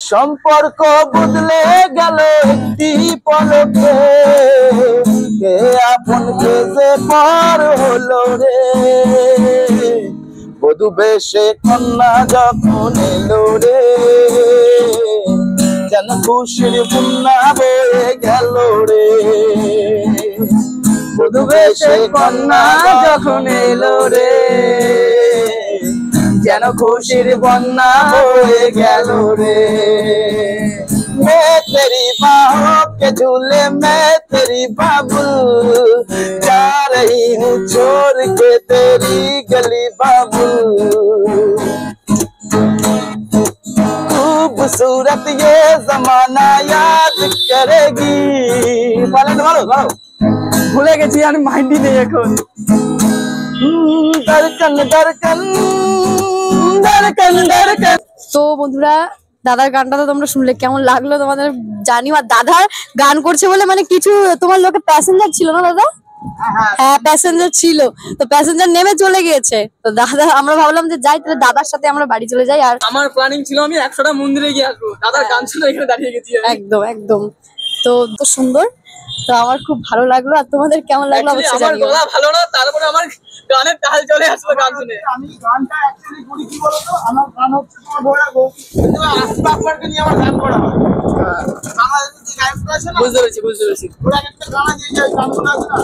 সম্পর্ক বদলে গেল একটি পলকে, কে আপন কে যে পর হলো রে। বধূ বেশে কন্যা যখন এলো রে, যেন খুশির বন্যা বয়ে গেল রে। বধূ বেশে কন্যা যখন এলো রে, যেন খুশির বন্যা বয়ে গেল রে। मैं तेरी बाहों के झूले में तेरी बाबुल, जा रही हूँ छोड़ के तेरी गली बाबुल। खूबसूरत ये जमाना याद करेगी। ভুলে গেছি আমি, মাইন্ডই নেই এখন। धड़कन धड़कन धड़कन धड़कन। তো বন্ধুরা দাদার গানটা তো তোমরা শুনলে, কেমন লাগলো তোমাদের জানিও। আর দাদার গান করছে বলে মানে কিছু তোমার লোকে প্যাসেঞ্জার ছিল না দাদা? হ্যাঁ প্যাসেঞ্জার ছিল, তো প্যাসেঞ্জার নেমে চলে গিয়েছে। তো দাদা আমরা ভাবলাম যে যাই তাহলে দাদার সাথে আমরা বাড়ি চলে যাই। আর আমার প্ল্যানিং ছিল আমি 100টা মন্দিরে গিয়ে আসবো, দাদার গান শুনে এখানে দাঁড়িয়ে গেছি। একদম একদম। তো তো সুন্দর, তো আমার খুব ভালো লাগলো। আর তোমাদের কেমন লাগলো অবশ্যই জানিও। আমার গলা ভালো না, তারপরে আমার গানের তাল চলে আসলো গান শুনে। আমি গানটা অ্যাকচুয়ালি করি কি বলতো, আমার গান হচ্ছে তোমার ভোরাগো, কিন্তু আসবাবকে নিয়ে আমার গান করা হয়। বাংলাদেশের যে গায়করা আছে না, বুঝতে পেরেছি বুঝতে পেরেছি। ওরা একটা গান আছে, যে গানগুলো আছে না,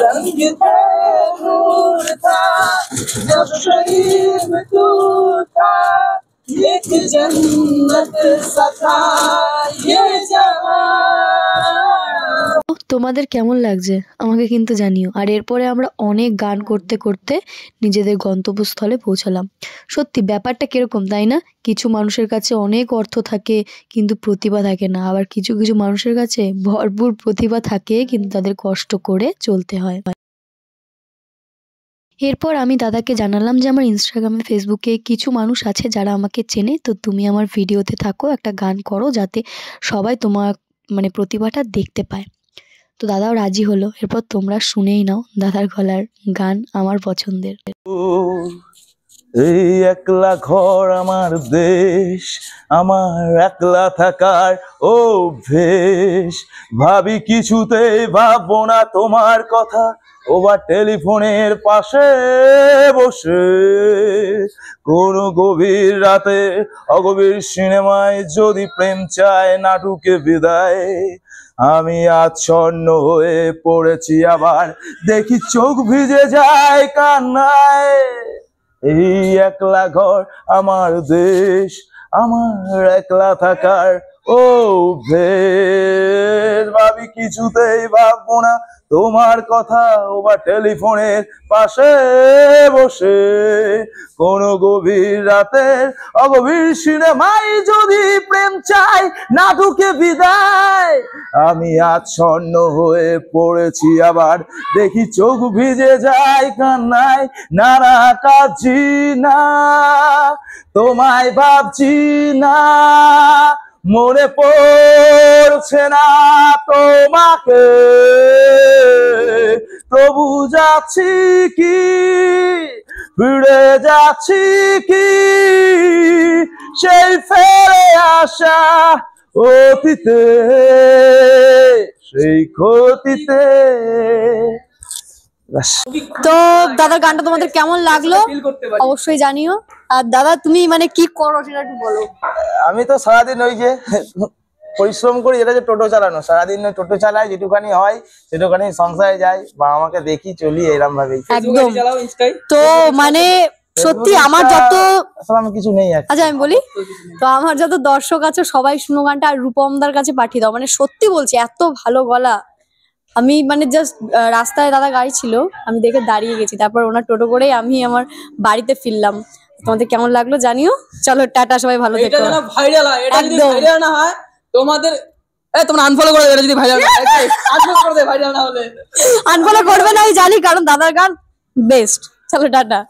रंग नूर था जब करीब तू था, एक जन्नत सा था ये जहां। তোমাদের কেমন লাগছে আমাকে কিন্তু জানিও। আর এরপরে আমরা অনেক গান করতে করতে নিজেদের গন্তব্যস্থলে পৌঁছালাম। সত্যি ব্যাপারটা কিরকম তাই না? কিছু মানুষের কাছে অনেক অর্থ থাকে কিন্তু প্রতিভা থাকে না, আবার কিছু কিছু মানুষের কাছে ভরপুর প্রতিভা থাকে কিন্তু তাদের কষ্ট করে চলতে হয়। এরপর আমি দাদাকে জানালাম যে আমার ইনস্টাগ্রামে ফেসবুকে কিছু মানুষ আছে যারা আমাকে চেনে, তো তুমি আমার ভিডিওতে থাকো, একটা গান করো যাতে সবাই তোমার মানে প্রতিভাটা দেখতে পায়। তো দাদাও রাজি হলো। এরপর তোমরা শুনেই নাও দাদার গলার গান আমার পছন্দের। এই একলা ঘর আমার দেশ, আমার একলা থাকার অভ্যেস, ভাবি কিছুতেই ভাববো না তোমার কথা, ওবা টেলিফোনের পাশে বসে। কোনো গভীর রাতে অগভীর সিনেমায় যদি প্রেম চায় নাটুকে বিদায়, আমি আচ্ছন্ন হয়ে পড়েছি আবার, দেখি চোখ ভিজে যায় কান্নায়। এই একলা ঘর আমার দেশ, আমার একলা থাকার অভ্যেস, ভাবি কিছুতেই ভাববো না তোমার কথা, ওবা টেলিফোনের পাশে বসে। কোনো গভীর রাতের অগভীর সিনেমায় যদি প্রেম চাই নাটুকে বিদায়, আমি আচ্ছন্ন হয়ে পড়েছি আবার, দেখি চোখ ভিজে যায় কান্নায়। নানা কাঁদছি না, তোমায় ভাবছি না, মনে পড়ছে না তোমাকে, তবু যাচ্ছি কি ফিরে যাচ্ছি কি সেই ফেরে আসা অতীতে, সেই ক্ষতিতে। তো দাদার গানটা তোমাদের কেমন লাগলো অবশ্যই জানিও। আর দাদা তুমি মানে কি করো সেটা একটু বলো। আমি তো সারাদিন ওই যে পরিশ্রম করি, যেটা যে টোটো চালানো, সারাদিন টোটো চালাই, যেটুখানি হয় সেটুখানি সংসারে যাই বা আমাকে দেখি চলি এরকম ভাবেই। একদম। তো মানে সত্যি আমার যত আমি কিছু নেই। আচ্ছা আমি বলি, তো আমার যত দর্শক আছে সবাই শুনো গানটা, আর রূপমদার কাছে পাঠিয়ে দাও। মানে সত্যি বলছি এত ভালো গলা। আমি মানে জাস্ট রাস্তায় দাদা গাড়ি ছিল, আমি দেখে দাঁড়িয়ে গেছি, তারপর ওনার টোটো করেই আমি আমার বাড়িতে ফিরলাম। তোমাদের কেমন লাগলো জানিও। চলো টাটা, সবাই ভালো থেকো। এটা যেন ভাইরাল হয়, এটা যদি ভাইরাল না হয় তোমাদের তোমরা আনফলো করে দেবে। যদি ভাইরাল আনফলো করে দেবে, ভাইরাল না হলে আনফলো করবে না আমি জানি, কারণ দাদার গান বেস্ট। চলো টাটা।